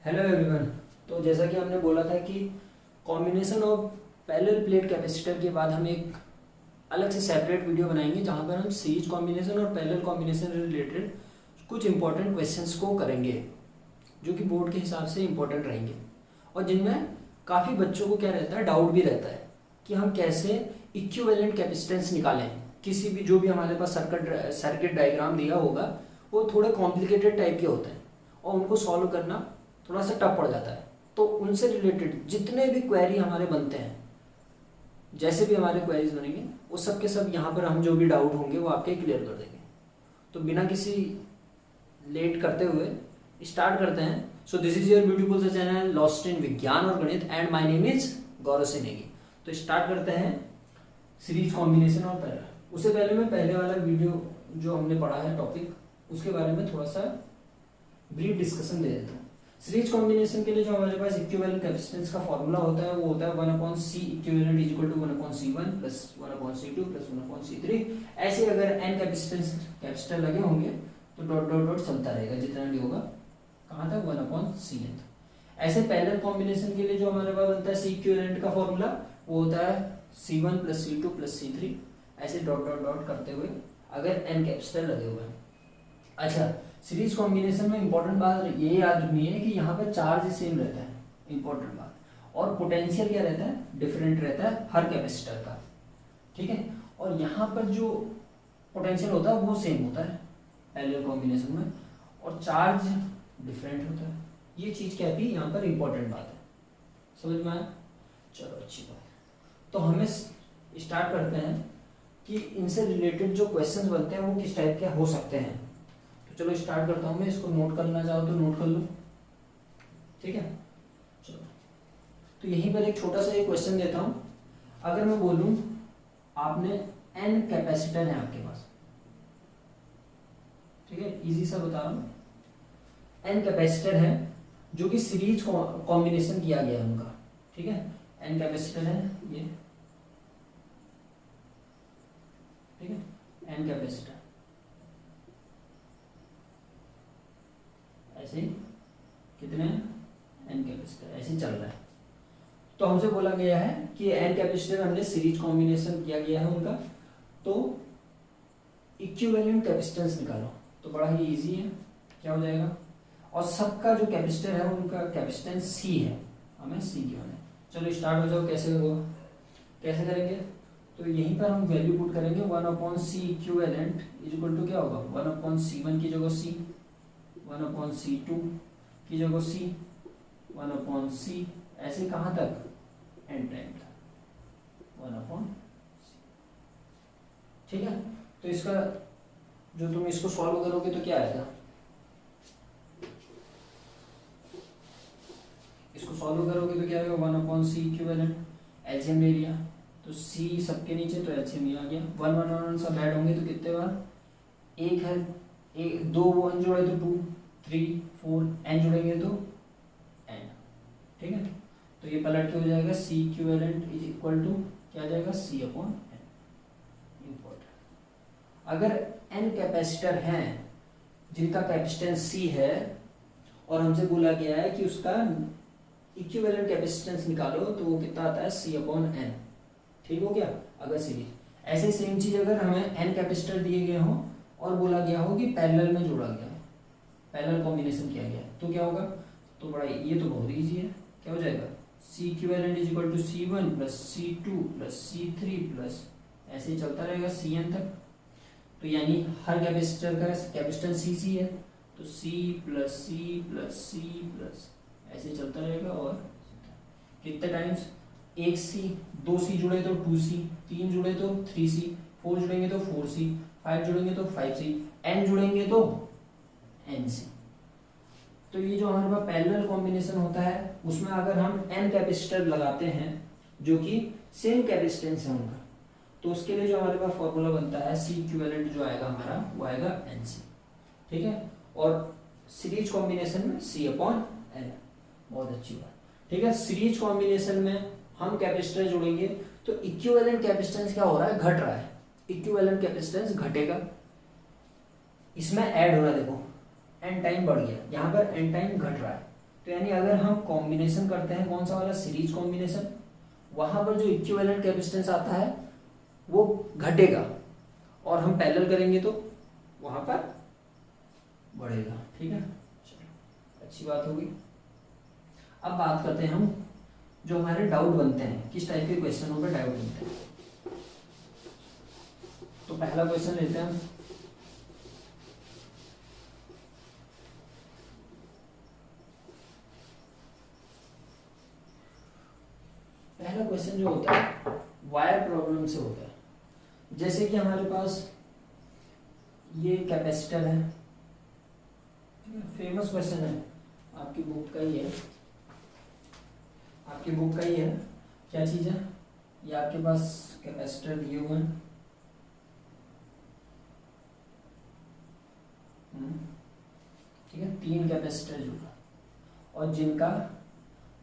Hello everyone. तो जैसा कि हमने बोला था कि combination of parallel plate capacitor के बाद हम एक अलग से सेपरेट वीडियो बनाएंगे जहां पर हम सीरीज कॉम्बिनेशन और पैरेलल कॉम्बिनेशन रिलेटेड कुछ इंपॉर्टेंट क्वेश्चंस को करेंगे जो कि बोर्ड के हिसाब से इंपॉर्टेंट रहेंगे और जिनमें काफ़ी बच्चों को क्या रहता है, डाउट भी रहता है कि हम कैसे इक्विवेलेंट कैपेसिटेंस निकालें। किसी भी जो भी हमारे पास सर्किट डायग्राम दिया होगा वो थोड़े कॉम्प्लिकेटेड टाइप के होते हैं और उनको सॉल्व करना थोड़ा सा टफ पड़ जाता है। तो उनसे रिलेटेड जितने भी क्वेरी हमारे बनते हैं, जैसे भी हमारे क्वेरीज बनेंगे वो सब के सब यहाँ पर हम जो भी डाउट होंगे वो आपके क्लियर कर देंगे। तो बिना किसी लेट करते हुए स्टार्ट करते हैं। So this is your beautiful channel lost in विज्ञान और गणित एंड माय नेम इज गौरव सिनेगी। तो स्टार्ट करते हैं सीरीज कॉम्बिनेशन और पैरेलल। उससे पहले मैं पहले वाला वीडियो जो हमने पढ़ा है टॉपिक, उसके बारे में थोड़ा सा ब्रीफ डिस्कशन दे देता हूँ। सीरीज कॉम्बिनेशन के लिए जो हमारे पास इक्विवेलेंट कैपेसिटेंस का फॉर्मूला होता है वो होता है 1/c equivalent is equal to 1/c1 plus 1/c2 plus 1/c3। ऐसे अगर n कैपेसिटर लगे होंगे तो डॉट डॉट डॉट चलता रहेगा, जितना भी होगा कहाँ तक 1/cn। ऐसे पैरेलल कॉम्बिनेशन के लिए जो हमारे पास बनता है c इक्विवेलेंट का फॉर्मूला वो होता है c1 plus c2 plus c3, ऐसे डॉट डॉट डॉट करते हुए अगर n कैपेसिटर लगे हुए हैं। अच्छा, सीरीज कॉम्बिनेशन में इंपॉर्टेंट बात ये याद रखनी है कि यहाँ पर चार्ज सेम रहता है, इंपॉर्टेंट बात, और पोटेंशियल क्या रहता है, डिफरेंट रहता है हर कैपेसिटर का, ठीक है। और यहाँ पर जो पोटेंशियल होता है वो सेम होता है पैरेलल कॉम्बिनेशन में, और चार्ज डिफरेंट होता है। ये चीज क्या थी यहाँ पर इंपॉर्टेंट बात है, समझ में आया? चलो अच्छी बात। तो हमें स्टार्ट करते हैं कि इनसे रिलेटेड जो क्वेश्चंस बनते हैं वो किस टाइप के हो सकते हैं। तो चलो स्टार्ट करता हूँ मैं, इसको नोट करना चाहो तो नोट कर लो, ठीक है। चलो, तो यहीं पर एक छोटा सा एक क्वेश्चन देता हूँ। अगर मैं बोलूँ आपने n कैपेसिटर है आपके पास, ठीक है, इजी सा बता रहा हूँ। n कैपेसिटर है जो कि सीरीज कॉम्बिनेशन किया गया है उनका, ठीक है। n कैपेसिटर है ये, ठीक है, n कैपेसिटर ऐसे कितने n कैपेसिटर ऐसे चल रहा है। तो हमसे बोला गया है कि n कैपेसिटर हमने सीरीज कॉम्बिनेशन किया गया है उनका, तो इक्विवेलेंट कैपेसिटेंस निकालो। तो बड़ा ही इजी है, क्या हो जाएगा, और सबका जो कैपेसिटर है उनका कैपेसिटेंस c है, हमें c गिवन है। चलो स्टार्ट हो जाओ, कैसे होगा, कैसे करेंगे। तो यहीं पर हम वैल्यू पुट करेंगे 1/c equivalent is equal to क्या होगा, 1/c1 की जगह c, 1/c2 की जगह c, 1/c, ऐसे कहाँ तक n टाइम तक 1/c, ठीक है। तो इसका जो तुम इसको सॉल्व करोगे तो क्या आएगा, इसको सॉल्व करोगे तो क्या आएगा 1/c इक्विवेलेंट, एलसीएम ले लिया तो c सबके नीचे तो एलसीएम ही आ गया। 1 सब ऐड होंगे तो कितने बार, एक है, एक दो 1 जोड़े तो 2 3 4, n जुड़ेंगे तो n, ठीक है। तो ये पलट के हो जाएगा c equivalent is equal to क्या आ जाएगा, c/n। इंपॉर्टेंट, अगर n कैपेसिटर हैं जिनका कैपेसिटेंस c है और हमसे बोला गया है कि उसका इक्विवेलेंट कैपेसिटेंस निकालो, तो वो कितना आता है c/n, ठीक हो गया। अगर सीरीज ऐसे सेम चीज अगर हमें n कैपेसिटर दिए गए हो और बोला गया हो कि पैरेलल में जोड़ा गया है, पैरेलल कॉम्बिनेशन किया गया है, तो क्या होगा, तो बड़ा ये तो बहुत इजी है, क्या हो जाएगा c equivalent is equal to c1 plus c2 plus c3 plus ऐसे ही चलता रहेगा cn तक। तो यानी हर कैपेसिटर का कैपेसिटेंस c है, तो c plus c plus c plus ऐसे चलता रहेगा। और कितने टाइम्स, एक c, दो c जुड़े तो 2c, 3 जुड़े तो 3c, 4 जुड़ेंगे तो 4c, 5 जुड़ेंगे तो 5c, n जुड़ेंगे तो nc। तो ये जो हमारे पास पैरेलल कॉम्बिनेशन होता है उसमें अगर हम n कैपेसिटर लगाते हैं जो कि सेम कैपेसिटेंस है उनका, तो उसके लिए जो हमारे पास फॉर्मूला बनता है c इक्विवेलेंट जो आएगा हमारा वो आएगा nc, ठीक है। और सीरीज कॉम्बिनेशन में c/n, बहुत अच्छी बात, ठीक है। सीरीज कॉम्बिनेशन में हम कैपेसिटर जोड़ेंगे तो इक्विवेलेंट कैपेसिटेंस क्या हो रहा है, घट रहा है, इक्विवेलेंट कैपेसिटेंस घटेगा, इसमें ऐड हो रहा है, देखो n टाइम बढ़ गया, यहाँ पर n टाइम घट रहा है, तो यानी अगर हम कॉम्बिनेशन करते हैं कौन सा वाला, सीरीज कॉम्बिनेशन, वहां पर जो इक्विवेलेंट कैपेसिटेंस आता है वो घटेगा, और हम पैरेलल करेंगे तो वहां पर बढ़ेगा। ठीक है, चलो अच्छी बात होगी। अब बात करते हैं हम जो हमारे डाउट बनते हैं, किस टाइप के क्वेश्चनों पे डाउट बनते हैं। तो पहला क्वेश्चन लेते हैं हम। पहला क्वेश्चन जो होता है वायर प्रॉब्लम से होता है। जैसे कि हमारे पास ये कैपेसिटर है, फेमस क्वेश्चन है, आपकी बुक का ही है, आपकी बुक का ही है। क्या चीज है ये, आपके पास कैपेसिटर दिए हुए हैं, ठीक है, 3 कैपेसिटर जुड़ा, और जिनका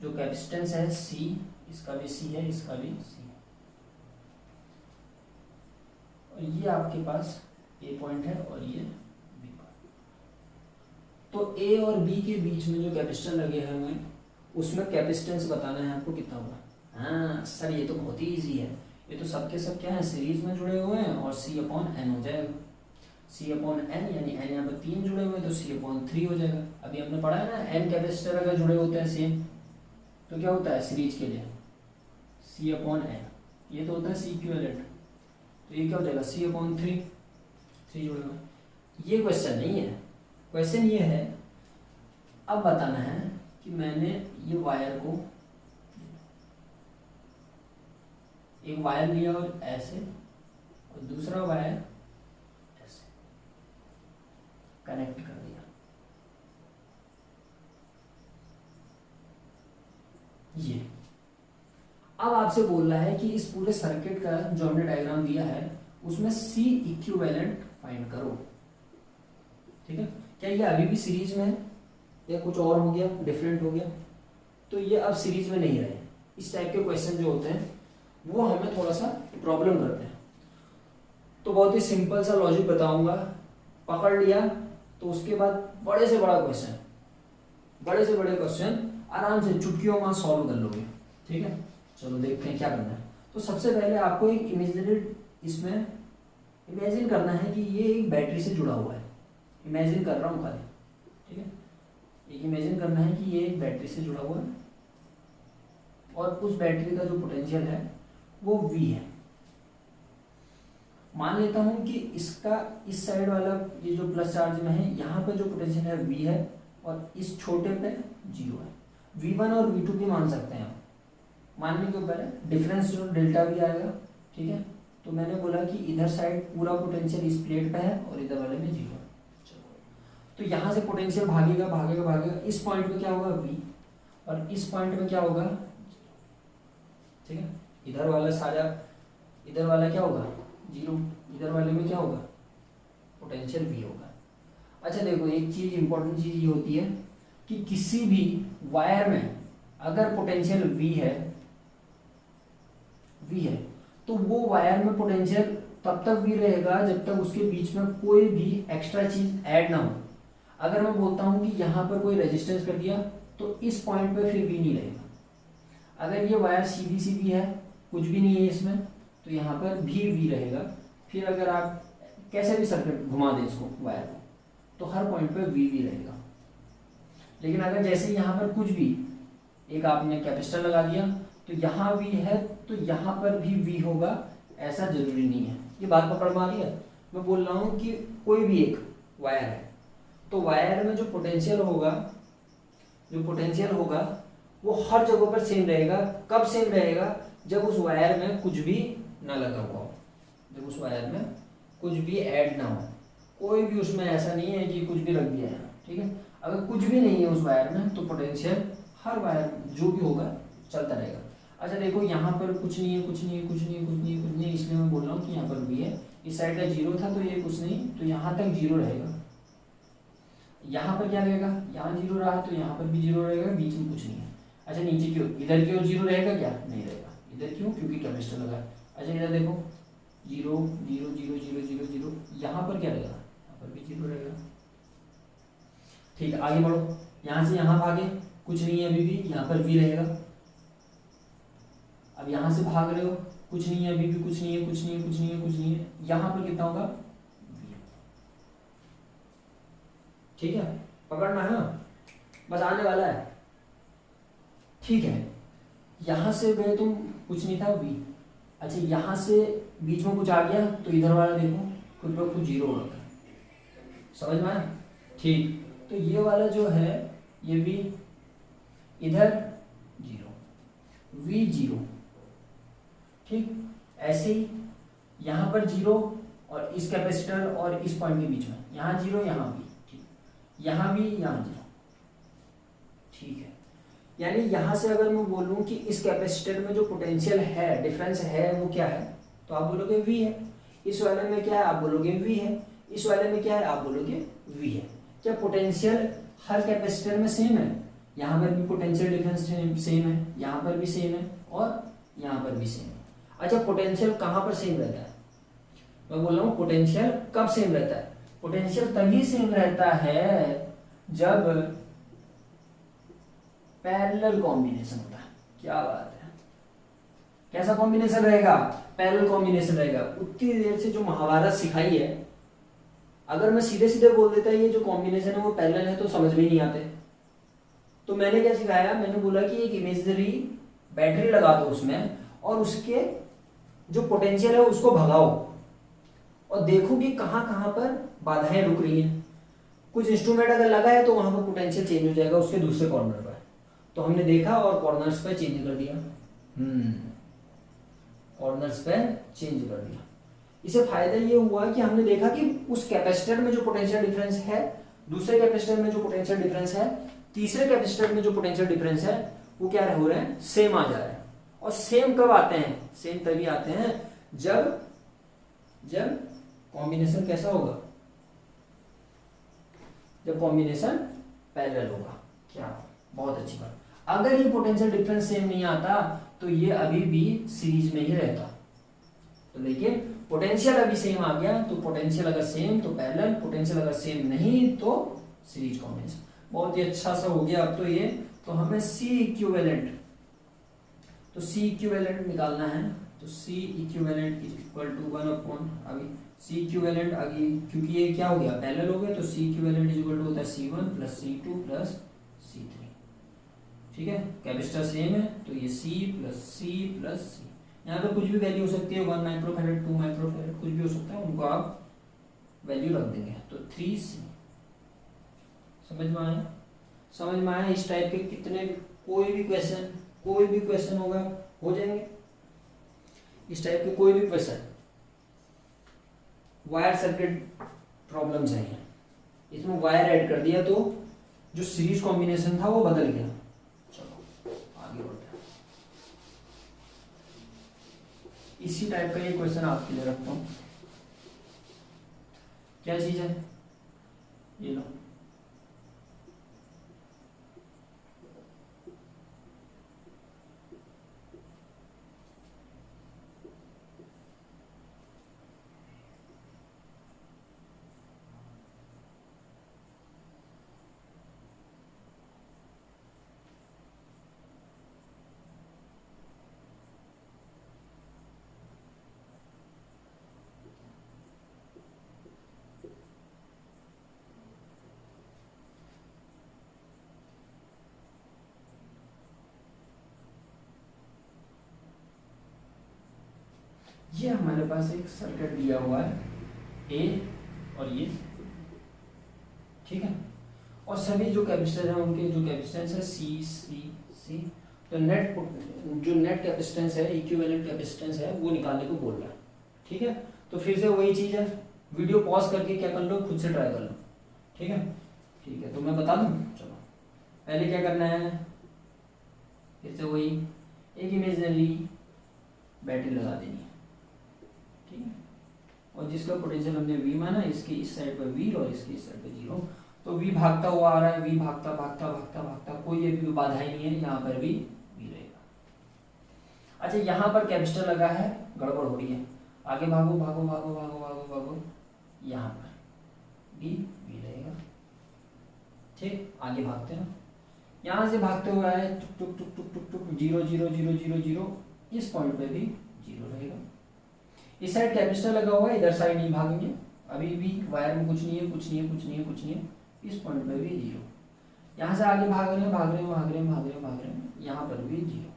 जो कैपेसिटेंस है C, इसका भी C है, इसका भी C है, और ये आपके पास A पॉइंट है और ये B पॉइंट। तो A और B के बीच में जो कैपेसिटर लगे हैं हमें, उसमें कैपेसिटेंस बताना है आपको कितना होगा। हाँ सर ये तो बहुत ही इजी है, ये तो सबके सब क्या है, सीरीज में जुड़े हुए हैं, और C/N हो जाएगा। C/N यानी N यहाँ पर 3 जुड़े हुए हैं तो C/3 हो जाएगा। अभी हमने पढ़ा है ना, N कैपेसिटर अगर जुड़े होते हैं सेम तो क्या होता है सीरीज के लिए C/N, ये तो होता है C इक्विवेलेंट, तो ये क्या हो जाएगा C/3, 3 जुड़े हुए। ये क्वेश्चन नहीं है, क्वेश्चन ये है अब बताना है कि मैंने ये वायर को, एक वायर लिया और ऐसे, और दूसरा वायर ऐसे कनेक्ट कर दिया, ये। अब आपसे बोल रहा है कि इस पूरे सर्किट का जो हमने डायग्राम दिया है उसमें C इक्विवेलेंट फाइंड करो। ठीक है, क्या ये अभी भी सीरीज में है या कुछ और हो गया, डिफरेंट हो गया? तो ये अब सीरीज में नहीं रहे। इस टाइप के क्वेश्चन जो होते हैं वो हमें थोड़ा सा प्रॉब्लम करते हैं। तो बहुत ही सिंपल सा लॉजिक बताऊंगा, पकड़ लिया तो उसके बाद बड़े से बड़ा क्वेश्चन, बड़े से बड़े क्वेश्चन आराम से चुटकियों में सॉल्व कर लोगे। ठीक है, चलो देखते हैं क्या करना है। तो सबसे पहले आपको एक इमेजिनरी, इसमें इमेजिन करना है कि ये एक बैटरी से जुड़ा हुआ है। इमेजिन कर रहा हूँ खाली, ठीक है, एक इमेजिन करना है कि ये एक बैटरी से जुड़ा हुआ है, और उस बैटरी का जो पोटेंशियल है वो V है। मान लेता हूं कि इसका इस साइड वाला ये जो प्लस चार्ज में है, यहाँ पे जो पोटेंशियल है V है, और इस छोटे पे 0 है। V1 और V2 भी मान सकते हैं आप, मानने के ऊपर है, डिफरेंस जो डेल्टा भी आएगा। ठीक है, तो मैंने बोला कि इधर साइड पूरा पोटेंशियल इस प्लेट पे है और इधर वाले में 0 है। तो यहाँ से पोटेंशियल भागेगा भागेगा भागेगा, इस पॉइंट पे क्या होगा V, और इस पॉइंट में क्या होगा, ठीक है, इधर वाला सारा, इधर वाला क्या होगा 0, इधर वाले में क्या होगा पोटेंशियल V होगा। अच्छा देखो, एक चीज इंपॉर्टेंट चीज ये होती है कि किसी भी वायर में अगर पोटेंशियल V है तो वो वायर में पोटेंशियल तब तक V रहेगा जब तक उसके बीच में कोई भी एक्स्ट्रा चीज ऐड ना हो। अगर मैं बोलता हूं कि यहाँ पर कोई रेजिस्टेंस कर दिया तो इस पॉइंट पे फिर V नहीं रहेगा। अगर ये वायर सीधी सीधी है, कुछ भी नहीं है इसमें, तो यहाँ पर भी V रहेगा। फिर अगर आप कैसे भी सर्किट घुमा दें इसको वायर को, तो हर पॉइंट पे V रहेगा। लेकिन अगर जैसे यहाँ पर कुछ भी, एक आपने कैपेसिटर लगा दिया तो यहाँ V है तो यहाँ पर भी V होगा, ऐसा जरूरी नहीं है। ये बात पकड़ में आ रही है? मैं बोल रहा हूँ कि कोई भी एक वायर है तो वायर में जो पोटेंशियल होगा वो हर जगह पर सेम रहेगा। कब सेम रहेगा? जब उस वायर में कुछ भी ना लगा हुआ हो, जब उस वायर में कुछ भी ऐड ना हो, कोई भी उसमें ऐसा नहीं है कि कुछ भी रख दिया है। ठीक है, अगर कुछ भी नहीं है उस वायर में तो पोटेंशियल हर वायर जो भी होगा चलता रहेगा। अच्छा देखो, यहाँ पर कुछ नहीं है, कुछ नहीं है, कुछ नहीं है, कुछ नहीं है, कुछ नहीं है, इसलिए मैं बोल रहा हूँ कि यहाँ पर भी है। इस साइड का 0 था तो ये कुछ नहीं, तो यहाँ तक 0 रहेगा। यहाँ पर क्या रहेगा, यहाँ 0 रहा तो यहाँ पर भी 0 रहेगा, बीच में कुछ नहीं है। अच्छा नीचे की ओर, इधर की ओर 0 रहेगा क्या? नहीं रहेगा। इधर क्यों? क्योंकि कैपेसिटर लगा है। अच्छा इधर देखो 0 0 0 0 0 0, यहाँ पर क्या रहेगा? यहाँ पर भी 0 रहेगा। ठीक है, आगे बढ़ो, यहाँ से यहाँ भागे, कुछ नहीं है अभी भी, यहाँ पर v रहेगा। अब यहाँ से भाग रहे हो, कुछ नहीं है अभी भी, कुछ नहीं है, कुछ नहीं है, कुछ नहीं है, कुछ नहीं है, यहाँ पर कितना होगा v। ठीक है, पकड़ना है ना, बस आने वाला है। ठीक है, यहां से गए तुम, कुछ नहीं था v। अच्छा, यहां से बीच में कुछ आ गया तो इधर वाला देखो खुद ब खुद जीरो हो रखा है, समझ में आया? ठीक, तो ये वाला जो है ये v, इधर जीरो, v जीरो। ठीक, ऐसे ही यहाँ पर जीरो और इस कैपेसिटर और इस पॉइंट के बीच में यहाँ जीरो, यहाँ भी, ठीक, यहाँ भी, यहाँ जीरो। ठीक है, यानी यहाँ से अगर मैं बोलूँ कि इस कैपेसिटर में जो पोटेंशियल है, डिफरेंस है, वो क्या है, तो आप बोलोगे v है। इस वाले में क्या है, आप बोलोगे v है। इस वाले में क्या है, आप बोलोगे v है। क्या पोटेंशियल हर कैपेसिटर में सेम है? यहाँ पर भी पोटेंशियल डिफरेंस सेम है, यहाँ पर भी सेम है और यहाँ पर भी सेम है। अच्छा, पोटेंशियल कहाँ पर सेम रहता है? मैं बोल रहा हूँ पोटेंशियल कब सेम रहता है? पोटेंशियल तभी सेम रहता है जब पैरेलल कॉम्बिनेशन होता है। क्या बात है, कैसा कॉम्बिनेशन रहेगा? पैरेलल कॉम्बिनेशन रहेगा। उतनी देर से जो महाभारत सिखाई है, अगर मैं सीधे सीधे बोल देता ये जो कॉम्बिनेशन है वो पैरेलल है तो समझ में ही नहीं आते। तो मैंने क्या सिखाया, मैंने बोला कि एक इमेजिनरी बैटरी लगा दो उसमें और उसके जो पोटेंशियल है उसको भगाओ और देखो कि कहां कहां पर बाधाएं रुक रही हैं। कुछ इंस्ट्रूमेंट अगर लगा है तो वहां पर पोटेंशियल चेंज हो जाएगा उसके दूसरे कॉर्नर पर। तो हमने देखा और कॉर्नर्स पे चेंज कर दिया, कॉर्नर्स पे चेंज कर दिया। इसे फायदा ये हुआ कि हमने देखा कि उस कैपेसिटर में जो पोटेंशियल डिफरेंस है, दूसरे कैपेसिटर में जो पोटेंशियल डिफरेंस है, तीसरे कैपेसिटर में जो पोटेंशियल डिफरेंस है, वो क्या हो रहे हैं, सेम आ जा रहे हैं। और सेम कब आते हैं? सेम तभी आते हैं जब कॉम्बिनेशन कैसा होगा, जब कॉम्बिनेशन पैरेलल होगा। क्या, बहुत अच्छी बात। अगर ये पोटेंशियल डिफरेंस सेम नहीं आता तो ये अभी भी सीरीज में ही रहता। तो लेकिन पोटेंशियल अभी सेम आ गया, तो पोटेंशियल अगर सेम तो पैरेलल, पोटेंशियल अगर सेम नहीं तो सीरीज कॉम्बिनेशन। बहुत ही अच्छा सा हो गया अब तो ये। तो हमें C इक्विवेलेंट, तो C इक्विवेलेंट निकालना है। तो C equivalent is equal to 1/, अभी C इक्विवेलेंट आगे क्योंकि ये क्या हो गया, पैरेलल हो गया, तो C equivalent is equal to होता है C1 plus C2 plus C3। ठीक है, कैपेसिटर सेम है तो ये C plus C plus C। यहाँ पे कुछ भी वैल्यू हो सकती है, 1 माइक्रोफैरड, 2 माइक्रोफैरड, कुछ भी हो सकता है, उनको आप वैल्यू रख देंगे। तो 3C। समझ में आया? समझ में आया? इस टाइप के कितने कोई भी क्वेश्चन होगा, हो जाएंगे इस टाइप के कोई भी क्वेश्चन। वायर सर्किट प्रॉब्लम्स हैं, इसमें वायर ऐड कर दिया तो जो सीरीज कॉम्बिनेशन था वो बदल गया। चलो आगे बढ़ते हैं। इसी टाइप का ये क्वेश्चन आपके लिए रखता हूं। क्या चीज है, ये लो। ये हमारे पास एक सर्किट दिया हुआ है A और ये, ठीक है, और सभी जो कैपेसिटर हैं उनके जो कैपेसिटेंस है C। तो जो नेट कैपेसिटेंस है, इक्विवेलेंट कैपेसिटेंस है, वो निकालने को बोल रहा है। ठीक है, तो फिर से वही चीज है, वीडियो पॉज करके क्या कर लो, खुद से ट्राई कर लो। ठीक है, तो मैं बता दूं। चलो पहले क्या करना है, फिर से वही एक इमेजिनरी बैटरी लगा देनी है। ठीक है, और जिसका पोटेंशियल हमने V माना, इसकी इस साइड पर V और इसकी इस साइड पर 0। तो V भागता हुआ आ रहा है, V भागता, कोई ये भी बाधा ही नहीं है, यहाँ पर भी V रहेगा। अच्छा, यहाँ पर कैपेसिटर लगा है, गड़बड़ हो रही है, आगे भागो, यहाँ पर V रहेगा। ठीक, आगे भागते हैं। यहाँ से भागते हुए आए टुक टुक टुक टुक टुक टुक 0 0 0 0 0, इस पॉइंट पे भी 0 रहेगा। इस साइड कैपेसिटर लगा हुआ है, इधर साइड नहीं भागेंगे, अभी भी वायर में कुछ नहीं है, कुछ नहीं है, कुछ नहीं है, कुछ नहीं है, इस पॉइंट पे भी 0। यहाँ से आगे भाग रहे हैं, भाग रहे हैं, भाग रहे हैं, भाग रहे हैं, भाग रहे हैं, यहाँ पर भी 0।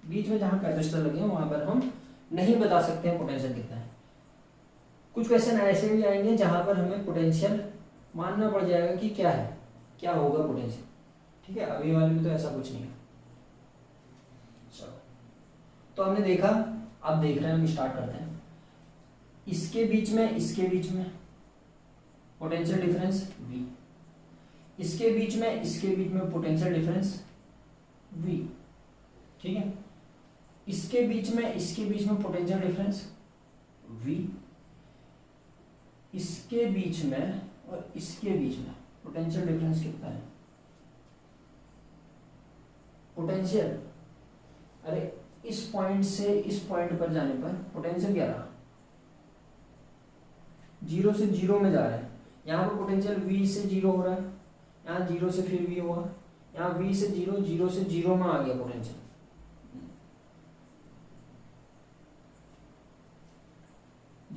बीच में जहाँ कैपेसिटर लगे हैं वहां पर हम नहीं बता सकते हैं पोटेंशियल कितना है। कुछ क्वेश्चन ऐसे भी आएंगे जहां पर हमें पोटेंशियल मानना पड़ जाएगा कि क्या है, क्या होगा पोटेंशियल, ठीक है। अभी वाले में तो ऐसा कुछ नहीं है। चलो, तो हमने देखा, अब देख रहे हैं, हम स्टार्ट करते हैं। इसके बीच में पोटेंशियल डिफरेंस V, इसके बीच में पोटेंशियल डिफरेंस V, ठीक है। इसके बीच में पोटेंशियल डिफरेंस V, इसके बीच में और इसके बीच में पोटेंशियल डिफरेंस कितना है? पोटेंशियल, अरे इस पॉइंट से इस पॉइंट पर जाने पर पोटेंशियल क्या रहा? 0 से 0 में जा रहा है। यहाँ पर पोटेंशियल V से 0 हो रहा है, यहाँ 0 से फिर V हुआ, यहाँ V से 0, 0 से 0 में आ गया पोटेंशियल।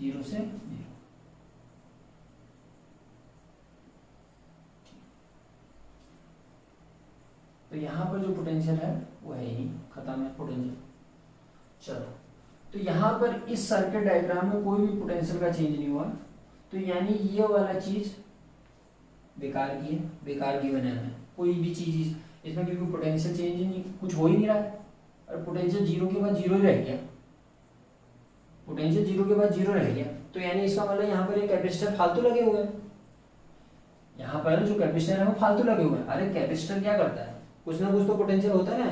0 से 0, तो यहाँ पर जो पोटेंशियल है वो है ही खत्म है पोटेंशियल। चलो, तो यहाँ पर इस सर्किट डायग्राम में कोई भी पोटेंशियल का चेंज नहीं हुआ, तो यानी ये वाला चीज बेकार की है, बेकार की बनाना है कोई भी चीज इसमें, क्योंकि पोटेंशियल चेंज ही नहीं, कुछ हो ही नहीं रहा है। और पोटेंशियल 0 के बाद 0 ही रह गया, पोटेंशियल 0 के बाद 0 रह गया, तो यानी इसका मतलब यहाँ पर एक कैपेसिटर फालतू लगे हुए हैं। यहाँ पर जो कैपेसिटर है वो फालतू लगे हुए हैं। अरे कैपेसिटर क्या करता है, कुछ ना कुछ तो पोटेंशियल होता है ना,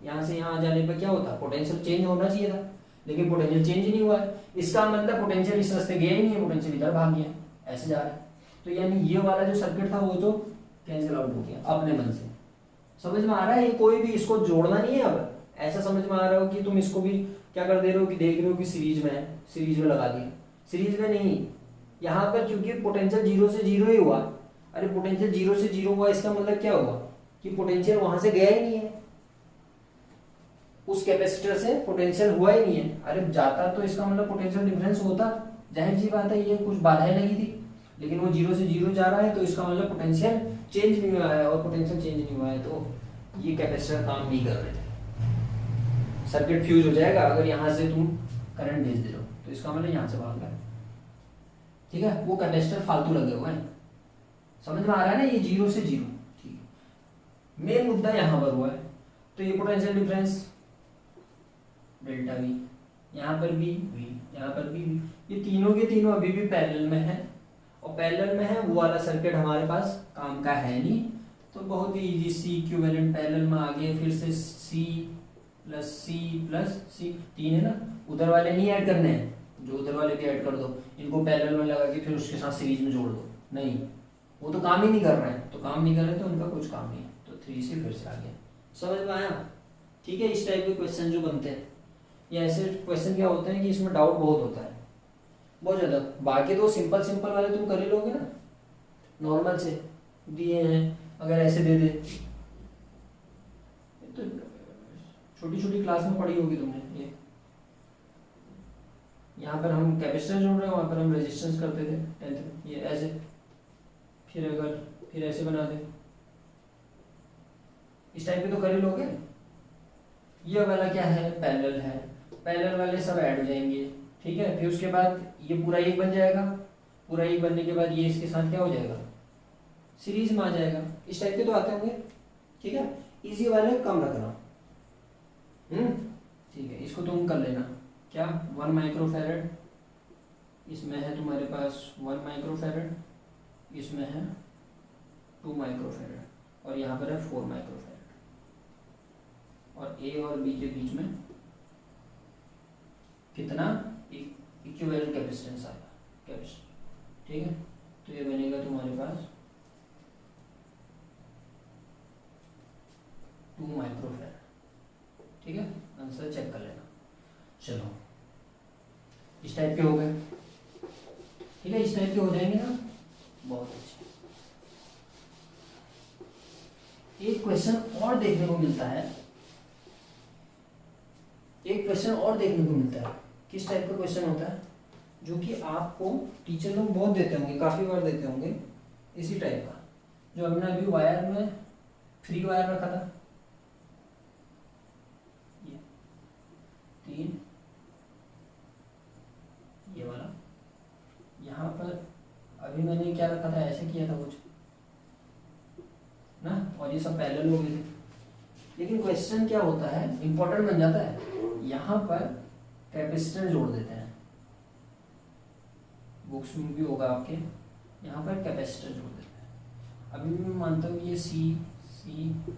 यहाँ से यहाँ जाने पर क्या होता है, पोटेंशियल चेंज होना चाहिए था, लेकिन पोटेंशियल चेंज ही नहीं हुआ है। इसका मतलब पोटेंशियल इस रास्ते गया ही नहीं है, पोटेंशियल इधर भाग गया, ऐसे जा रहा है। तो यानी ये वाला जो सर्किट था वो तो कैंसिल आउट हो गया अपने मन से। समझ में आ रहा है? ये कोई भी इसको जोड़ना नहीं है। अब ऐसा समझ में आ रहा हो कि तुम इसको भी क्या कर दे रहे हो कि देख रहे हो कि सीरीज में है, सीरीज में लगा दिया, सीरीज में नहीं। यहाँ पर क्योंकि पोटेंशियल 0 से 0 ही हुआ, अरे पोटेंशियल 0 से 0 हुआ, इसका मतलब क्या हुआ कि पोटेंशियल वहां से गया ही नहीं है, उस कैपेसिटर से पोटेंशियल हुआ ही नहीं है। अरे जाता तो इसका मतलब पोटेंशियल डिफरेंस होता, जाहिर सी बात है, ये कुछ बाधाएं लगी थी, लेकिन वो 0 से 0 जा रहा है, तो इसका मतलब पोटेंशियल चेंज नहीं हुआ है, और पोटेंशियल चेंज नहीं हुआ है तो ये कैपेसिटर काम नहीं कर रहे थे, सर्किट फ्यूज हो जाएगा अगर यहाँ से तुम करंट भेज दे रहे हो, तो इसका मतलब यहाँ से भाग रहा है, ठीक है। वो कैपेसिटर फालतू लगे हुए हैं, समझ में आ रहा है ना, ये 0 से 0, ठीक है। मेन मुद्दा यहाँ पर हुआ है, तो ये पोटेंशियल डिफरेंस डेल्टा V, यहाँ पर भी V, यहाँ पर भी V, ये तीनों के तीनों अभी भी पैरेलल में है, और पैरेलल में है, वो वाला सर्किट हमारे पास काम का है नहीं, तो बहुत ही इजी, C इक्विवेलेंट पैरेलल में आ गए, फिर से C प्लस C 3 है ना, उधर वाले नहीं ऐड करने हैं, जो उधर वाले भी ऐड कर दो, इनको पैरेलल में लगा के फिर उसके साथ सीरीज में जोड़ दो, नहीं वो तो काम ही नहीं कर रहे हैं, तो काम नहीं कर रहे तो उनका कुछ काम नहीं है, तो 3 से फिर से आ गया। समझ में आया? ठीक है। इस टाइप के क्वेश्चन जो बनते हैं, ये ऐसे क्वेश्चन क्या होते हैं कि इसमें डाउट बहुत होता है, बहुत ज़्यादा। बाकी तो सिंपल वाले तुम कर ही लोगे ना, नॉर्मल से दिए हैं, अगर ऐसे दे दे तो छोटी छोटी क्लास में पढ़ी होगी तुमने। ये यहाँ पर हम कैपेसिटर जोड़ रहे हैं, वहाँ पर हम रेजिस्टेंस करते थे 10th में, ये ऐसे, फिर ऐसे बना दे, इस टाइप के तो कर ही लोगे। ये वाला क्या है, पैरेलल है, पैरेलल वाले सब ऐड हो जाएंगे, ठीक है। फिर उसके बाद ये पूरा एक बन जाएगा, पूरा एक बनने के बाद ये इसके साथ क्या हो जाएगा, सीरीज में आ जाएगा। इस टाइप के तो आते होंगे, ठीक है। इजी वाले कम रखना, ठीक है। इसको तुम कर लेना, क्या 1 माइक्रोफैरड, इसमें है तुम्हारे पास 1 माइक्रोफैरड, इसमें है 2 माइक्रोफैरड, और यहाँ पर है 4 माइक्रोफैरड, और A और B के बीच में कितना इक्विवेलेंट कैपेसिटेंस आएगा, कैपेसिटेंस, ठीक है। तो ये बनेगा तुम्हारे पास 2 माइक्रोफैरड, ठीक है। आंसर चेक कर लेना। चलो, इस टाइप के हो गए, ठीक है। इस टाइप के हो जाएंगे ना, बहुत अच्छे। एक क्वेश्चन और देखने को मिलता है, एक क्वेश्चन और देखने को मिलता है। किस टाइप का क्वेश्चन होता है? जो कि आपको टीचर लोग बहुत देते होंगे, काफ़ी बार देते होंगे, इसी टाइप का जो हमने अभी वायर में फ्री वायर रखा था, ये 3, ये वाला, यहाँ पर अभी मैंने क्या रखा था, ऐसे किया था कुछ ना, और ये सब पैरेलल हो गए थे। लेकिन क्वेश्चन क्या होता है, इंपॉर्टेंट बन जाता है, यहाँ पर कैपेसिटर जोड़ देते हैं, बुक्स में भी होगा आपके, यहाँ पर कैपेसिटर जोड़ देते हैं। अभी भी मैं मानता हूँ ये सी ठीक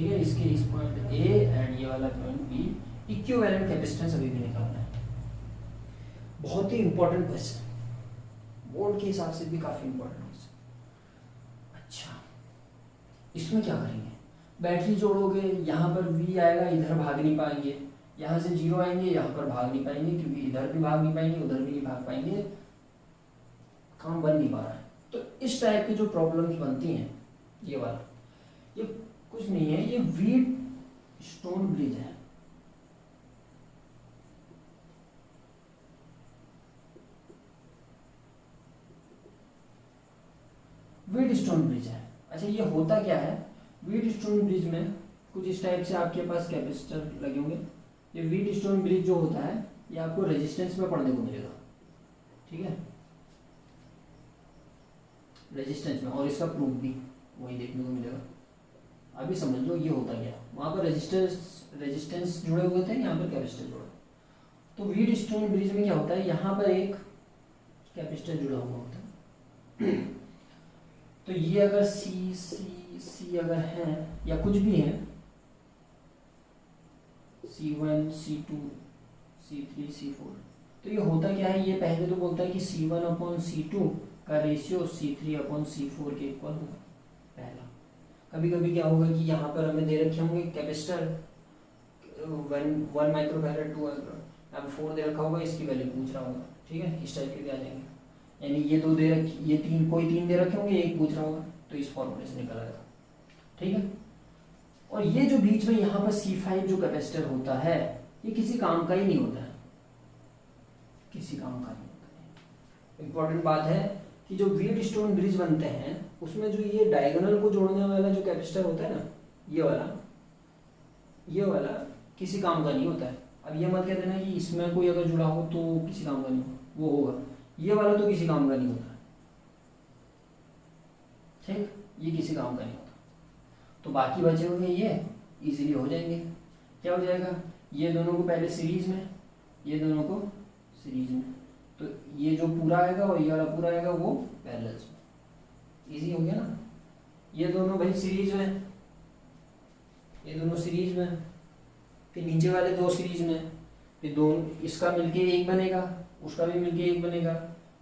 है, इसके इस पॉइंट ए एंड ये वाला पॉइंट बी, इक्विवेलेंट कैपेसिटेंस अभी भी निकालना है। बहुत ही इंपॉर्टेंट क्वेश्चन, बोर्ड के हिसाब से भी काफी इंपॉर्टेंट क्वेश्चन। अच्छा, इसमें क्या करेंगे, बैटरी जोड़ोगे, यहाँ पर V आएगा, इधर भाग नहीं पाएंगे, यहाँ से 0 आएंगे, यहाँ पर भाग नहीं पाएंगे, क्योंकि इधर भी भाग नहीं पाएंगे, उधर भी नहीं भाग पाएंगे, काम बन नहीं पा रहा है। तो इस टाइप की जो प्रॉब्लम्स बनती हैं, ये वाला, ये कुछ नहीं है, ये व्हीटस्टोन ब्रिज है। व्हीटस्टोन ब्रिज है। अच्छा, ये होता क्या है, व्हीटस्टोन ब्रिज में कुछ इस टाइप से आपके पास कैपेसिटर लगे होंगे। ये व्हीटस्टोन ब्रिज जो होता है, ये आपको रेजिस्टेंस में पढ़ने को मिलेगा, ठीक है, रेजिस्टेंस में, और इसका प्रूफ भी वही देखने को मिलेगा। अभी समझ लो ये होता क्या, वहाँ पर रेजिस्टेंस जुड़े हुए थे, यहाँ पर कैपेसिटर जुड़ा। तो व्हीटस्टोन ब्रिज में क्या होता है, यहाँ पर एक कैपेसिटर जुड़ा हुआ होता है। तो ये अगर सी अगर है या कुछ भी है, C1 C2 C3 C4, तो ये होता क्या है, ये पहले तो बोलता है कि C1/C2 का रेशियो C3/C4 के इक्वल होगा, पहला। कभी कभी क्या होगा कि यहाँ पर हमें दे रखे होंगे कैपेसिटर 1 माइक्रोफैरड 2 अब 4 दे रखा होगा, इसकी वैल्यू पूछ रहा होगा, ठीक है, इस टाइप के भी आ जाएंगे। यानी ये 2 दे रखे, ये 3, कोई 3 दे रखे होंगे, एक पूछ रहा होगा, तो इस फॉर्मूले से निकल आएगा, ठीक है। और ये जो बीच में यहाँ पर C5 जो कैपेसिटर होता है, ये किसी काम का ही नहीं होता है, किसी काम का नहीं होता है। इंपॉर्टेंट बात है कि जो व्हीटस्टोन ब्रिज बनते हैं, उसमें जो ये डायगोनल को जोड़ने वाला जो कैपेसिटर होता है ना, ये वाला किसी काम का नहीं होता है। अब ये मत कह देना कि इसमें कोई अगर जुड़ा हो तो किसी काम का नहीं हो, वो होगा, ये वाला तो किसी काम का नहीं होता, ठीक, ये किसी काम का नहीं होता। तो बाकी बचे हुए ये इजीली हो जाएंगे। क्या हो जाएगा, ये दोनों को पहले सीरीज में, ये दोनों को सीरीज में, तो ये जो पूरा आएगा और ये वाला पूरा आएगा वो पैरेलल में, इजी हो गया ना। ये दोनों भाई सीरीज में, ये दोनों सीरीज में, फिर नीचे वाले 2 सीरीज में, फिर दोनों इसका मिलके एक बनेगा, उसका भी मिलके एक बनेगा,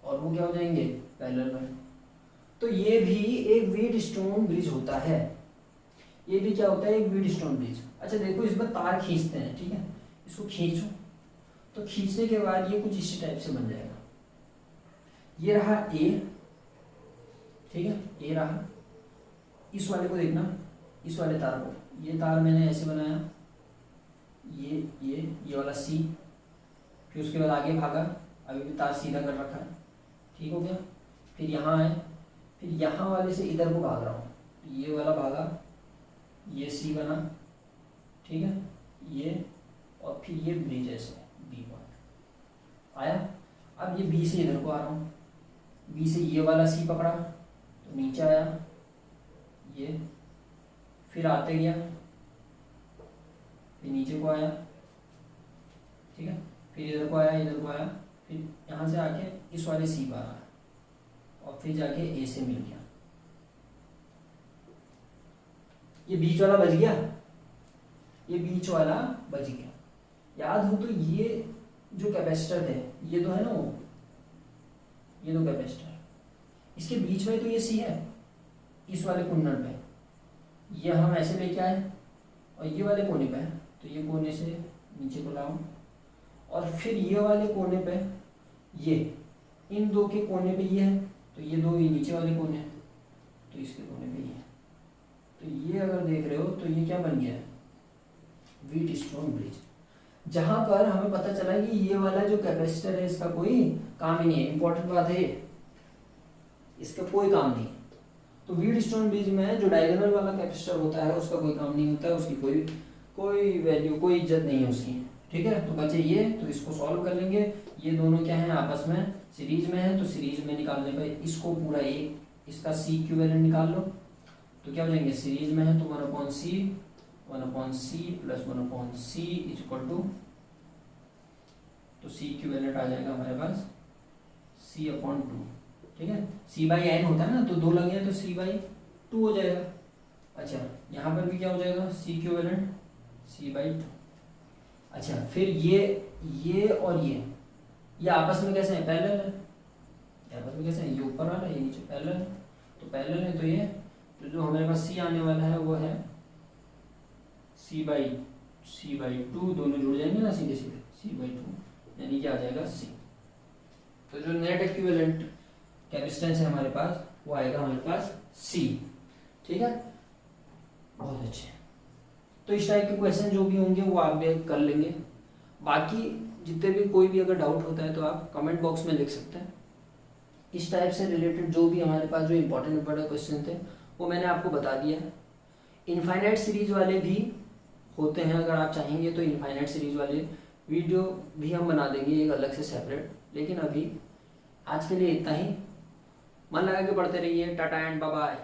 और वो क्या हो जाएंगे, पैरेलल में। तो ये भी एक व्हीटस्टोन ब्रिज होता है, ये भी क्या होता है, एक व्हीटस्टोन ब्रिज। अच्छा देखो, इस पर तार खींचते हैं, ठीक है, इसको खींचो, तो खींचने के बाद ये कुछ इसी टाइप से बन जाएगा। ये रहा ए, ठीक है, ए रहा, इस वाले को देखना, इस वाले तार को, ये तार मैंने ऐसे बनाया, ये वाला सी, फिर उसके बाद आगे भागा, अभी भी तार सीधा कर रखा है, ठीक हो गया। फिर यहाँ आए, फिर यहाँ वाले से इधर को भाग रहा हूँ, ये वाला भागा, ये सी बना, ठीक है, ये, और फिर ये ब्रिज ऐसे बी पॉइंट आया। अब ये बी से इधर को आ रहा हूँ, बी से ये वाला सी पकड़ा तो नीचे आया, ये फिर आते गया, फिर नीचे को आया, ठीक है, फिर इधर को आया, इधर को आया, फिर यहाँ से आके इस वाले सी पर आया, और फिर जाके ए से मिल गया। ये बीच वाला बच गया, ये बीच वाला बच गया। याद हो तो ये जो कैपेसिटर थे, ये तो है ना वो, ये दो कैपेसिटर, इसके बीच में तो ये सी है, इस वाले कुंडल पे ये हम ऐसे लेके आए, और ये वाले कोने पे है, तो ये कोने से नीचे को लाऊं, और फिर ये वाले कोने पे ये, इन दो के कोने पे ये है, तो ये दो ये नीचे वाले कोने हैं, तो इसके कोने पे ये है। तो ये अगर देख रहे हो तो ये क्या बन गया है, व्हीटस्टोन ब्रिज, जहां पर हमें पता चला कि ये वाला जो कैपेसिटर है इसका कोई काम ही नहीं है। इंपॉर्टेंट बात है, इसका कोई काम नहीं। तो व्हीटस्टोन ब्रिज में जो डायगोनल वाला कैपेसिटर होता है उसका कोई काम नहीं होता है, उसकी कोई वैल्यू, कोई इज्जत नहीं है उसकी। ठीक है, तो बचे ये, तो इसको सॉल्व कर लेंगे। ये दोनों क्या है, आपस में सीरीज में है, तो सीरीज में निकालने पर इसको पूरा एक, इसका सी इक्विवेलेंट निकाल लो, तो क्या हो जाएंगे, सीरीज में है तो 1/c plus 1/c is equal to, तो सी इक्विवेलेंट आ जाएगा हमारे पास c/2। ठीक है, c/n होता है ना, तो 2 लगे हैं तो c/2 हो जाएगा। अच्छा, यहाँ पर भी क्या हो जाएगा, c इक्विवेलेंट c/2। अच्छा, फिर ये और ये आपस में कैसे हैं, पैरेलल है। आपस में कैसे हैं, ये ऊपर वाला, ये नीचे, पैरेलल है। तो पैरेलल है तो ये, तो जो हमारे पास c आने वाला है वो है c/2, दोनों जुड़ जाएंगे ना सीधे सीधे, c/2 यानी क्या आ जाएगा c। तो जो नेट इक्विवेलेंट कैपेसिटेंस है हमारे पास वो आएगा हमारे पास c। ठीक है, बहुत अच्छे। तो इस टाइप के क्वेश्चन जो भी होंगे वो आप भी कर लेंगे। बाकी जितने भी, कोई भी अगर डाउट होता है तो आप कमेंट बॉक्स में लिख सकते हैं। इस टाइप से रिलेटेड जो भी हमारे पास जो इंपॉर्टेंट क्वेश्चन थे वो मैंने आपको बता दिया है। इनफाइनाइट सीरीज वाले भी होते हैं, अगर आप चाहेंगे तो इनफाइनाइट सीरीज वाले वीडियो भी हम बना देंगे एक अलग से सेपरेट। लेकिन अभी आज के लिए इतना ही। मन लगा के पढ़ते रहिए। Tata and bye bye.